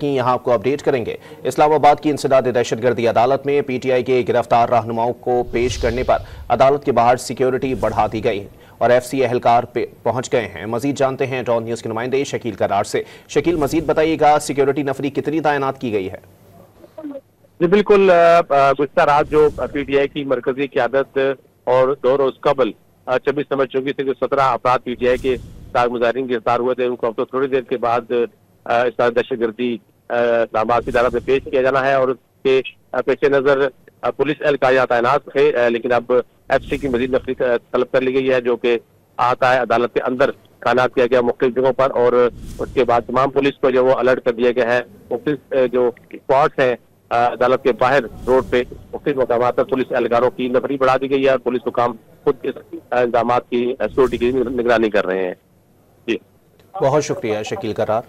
की यहाँ आपको अपडेट करेंगे। इस्लामाबाद की इंसदाद दहशतगर्दी अदालत में पीटीआई के गिरफ्तार रहनुमाओं को पेश करने पर अदालत के बाहर सिक्योरिटी बढ़ा दी गई और एफसी एहलकार पहुंच गए हैं। मजीद जानते हैं डॉन न्यूज के नुमाइंदे शकील करार से। शकील, मजीद बताइएगा, सिक्योरिटी नफरी कितनी तैनात की गई है? जी बिल्कुल, गुज़श्ता रात जो पीटीआई की मरकजी क़यादत और 2 रोज कबल 26 नवंबर 24 से जो 17 अफराद पीटीआई के मुजाहिरीन गिरफ्तार हुए थे, उनको अब तो थोड़ी देर के बाद इस दहशतगर्दी इस्लामाबाद की अदालत में पेश किया जाना है और उसके पेश नजर पुलिस एहलकार तैनात थे, लेकिन अब एफसी की मजीद नफरी तलब कर ली गई है, जो कि आता है अदालत के अंदर तैनात किया गया मुख्तलिफ जगहों पर, और उसके बाद तमाम पुलिस को जो वो अलर्ट कर दिया गया है। मुख्तलिफ जो स्पॉट्स हैं अदालत के बाहर रोड पे मुख्तलिफ मकाम पर पुलिस एहलकारों की नफरी बढ़ा दी गई है और पुलिस हुकाम खुद इस इंतजाम की सिक्योरिटी की निगरानी कर रहे हैं। जी बहुत शुक्रिया शकील करार।